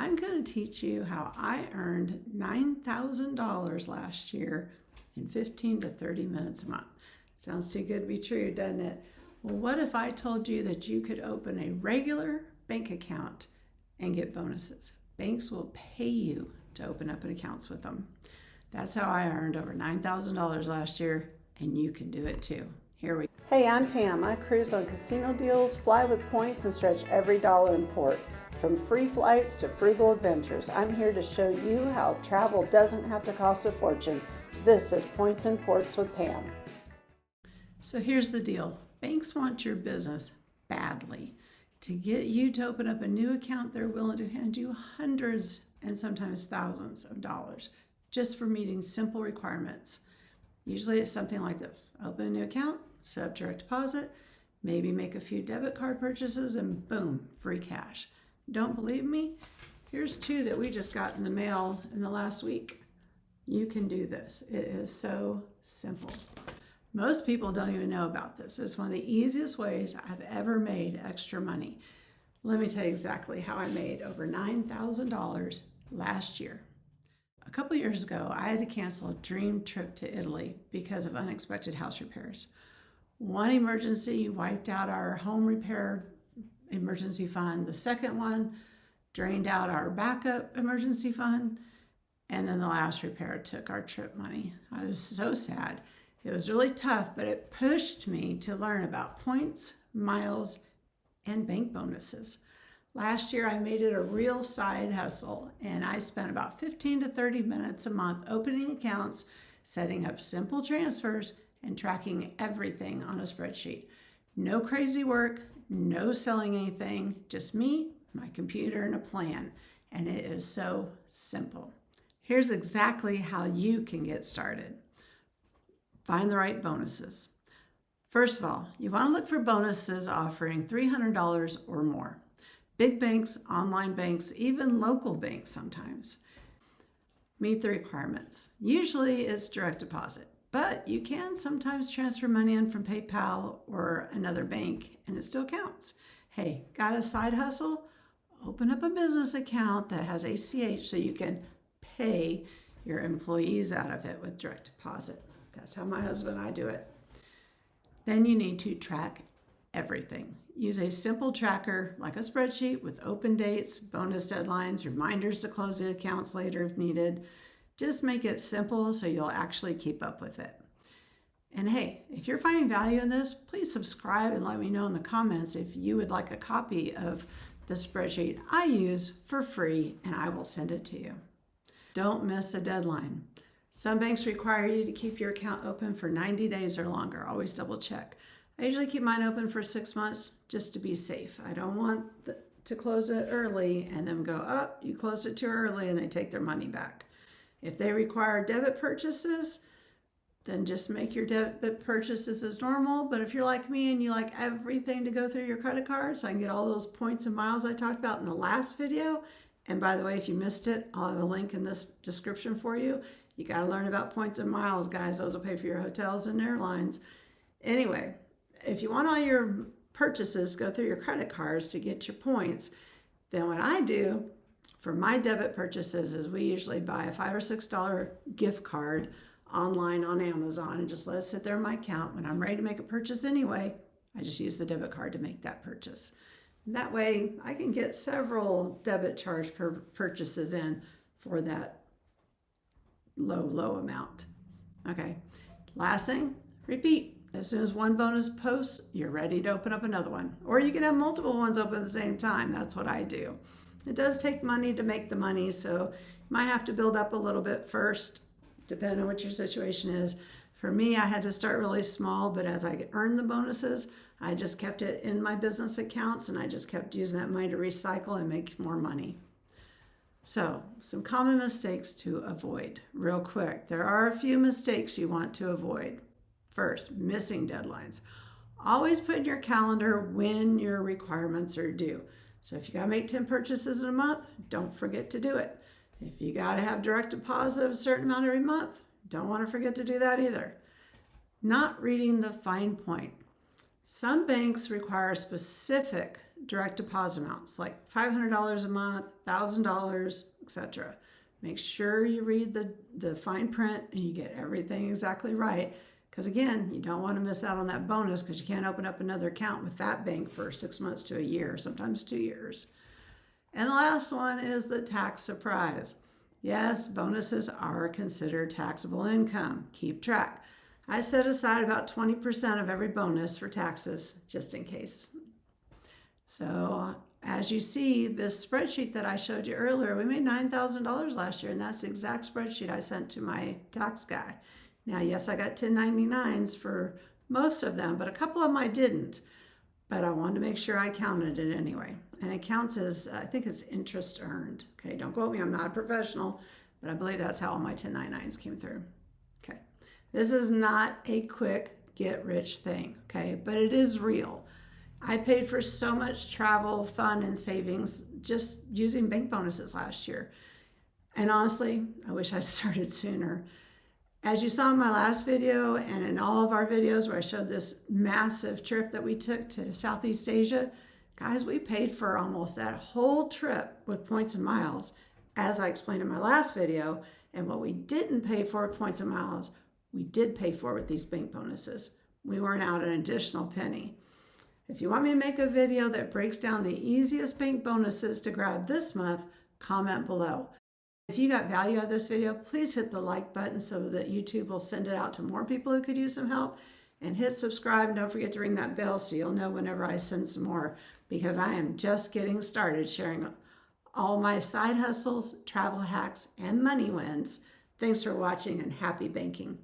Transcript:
I'm going to teach you how I earned $9,000 last year in 15 to 30 minutes a month. Sounds too good to be true, doesn't it? Well, what if I told you that you could open a regular bank account and get bonuses? Banks will pay you to open up an account with them. That's how I earned over $9,000 last year, and you can do it too. Here we go. Hey, I'm Pam. I cruise on casino deals, fly with points, and stretch every dollar in port. From free flights to frugal adventures, I'm here to show you how travel doesn't have to cost a fortune. This is Points and Ports with Pam. So here's the deal. Banks want your business badly. To get you to open up a new account, they're willing to hand you hundreds and sometimes thousands of dollars just for meeting simple requirements. Usually it's something like this. Open a new account, set up direct deposit, maybe make a few debit card purchases, and boom, free cash. Don't believe me? Here's 2 that we just got in the mail in the last week. You can do this. It is so simple. Most people don't even know about this. It's one of the easiest ways I've ever made extra money. Let me tell you exactly how I made over $9,000 last year. A couple years ago, I had to cancel a dream trip to Italy because of unexpected house repairs. One emergency wiped out our home repair emergency fund. The second one drained out our backup emergency fund. And then the last repair took our trip money. I was so sad. It was really tough, but it pushed me to learn about points, miles, and bank bonuses. Last year, I made it a real side hustle, and I spent about 15 to 30 minutes a month opening accounts, setting up simple transfers, and tracking everything on a spreadsheet. No crazy work, no selling anything, just me, my computer, and a plan. And it is so simple. Here's exactly how you can get started. Find the right bonuses. First of all, you want to look for bonuses offering $300 or more. Big banks, online banks, even local banks sometimes. Meet the requirements. Usually it's direct deposit, but you can sometimes transfer money in from PayPal or another bank and it still counts. Hey, got a side hustle? Open up a business account that has ACH so you can pay your employees out of it with direct deposit. That's how my husband and I do it. Then you need to track everything. Use a simple tracker like a spreadsheet with open dates, bonus deadlines, reminders to close the accounts later if needed. Just make it simple so you'll actually keep up with it. And hey, if you're finding value in this, please subscribe and let me know in the comments if you would like a copy of the spreadsheet I use for free, and I will send it to you. Don't miss a deadline. Some banks require you to keep your account open for 90 days or longer. Always double check. I usually keep mine open for 6 months just to be safe. I don't want to close it early and then go up. You closed it too early and they take their money back. If they require debit purchases, then just make your debit purchases as normal. But if you're like me and you like everything to go through your credit card, so I can get all those points and miles I talked about in the last video. And by the way, if you missed it, I'll have a link in this description for you. You got to learn about points and miles, guys. Those will pay for your hotels and airlines. Anyway, if you want all your purchases go through your credit cards to get your points, then what I do for my debit purchases is we usually buy a $5 or $6 gift card online on Amazon and just let it sit there in my account. When I'm ready to make a purchase anyway, I just use the debit card to make that purchase. And that way I can get several debit charge purchases in for that low amount. Okay, last thing, repeat. As soon as one bonus posts, you're ready to open up another one. Or you can have multiple ones open at the same time. That's what I do. It does take money to make the money, so you might have to build up a little bit first, depending on what your situation is. For me, I had to start really small, but as I earned the bonuses, I just kept it in my business accounts and I just kept using that money to recycle and make more money. So, some common mistakes to avoid. Real quick, there are a few mistakes you want to avoid. First, missing deadlines. Always put in your calendar when your requirements are due. So if you gotta make 10 purchases in a month, don't forget to do it. If you gotta have direct deposit of a certain amount every month, don't wanna forget to do that either. Not reading the fine point. Some banks require specific direct deposit amounts, like $500 a month, $1,000, etc. Make sure you read the fine print and you get everything exactly right. Because again, you don't want to miss out on that bonus because you can't open up another account with that bank for 6 months to a year, sometimes 2 years. And the last one is the tax surprise. Yes, bonuses are considered taxable income. Keep track. I set aside about 20% of every bonus for taxes, just in case. So as you see, this spreadsheet that I showed you earlier, we made $9,000 last year, and that's the exact spreadsheet I sent to my tax guy. Now, yes, I got 1099s for most of them, but a couple of them I didn't. But I wanted to make sure I counted it anyway. And it counts as, I think it's interest earned. Okay, don't quote me, I'm not a professional, but I believe that's how all my 1099s came through. Okay, this is not a quick get rich thing, okay, but it is real. I paid for so much travel, fun, and savings just using bank bonuses last year. And honestly, I wish I started sooner. As you saw in my last video and in all of our videos where I showed this massive trip that we took to Southeast Asia, guys, we paid for almost that whole trip with points and miles, as I explained in my last video. And what we didn't pay for with points and miles, we did pay for with these bank bonuses. We weren't out an additional penny. If you want me to make a video that breaks down the easiest bank bonuses to grab this month, comment below. If you got value out of this video, please hit the like button so that YouTube will send it out to more people who could use some help. And hit subscribe and don't forget to ring that bell so you'll know whenever I send some more, because I am just getting started sharing all my side hustles, travel hacks, and money wins. Thanks for watching and happy banking.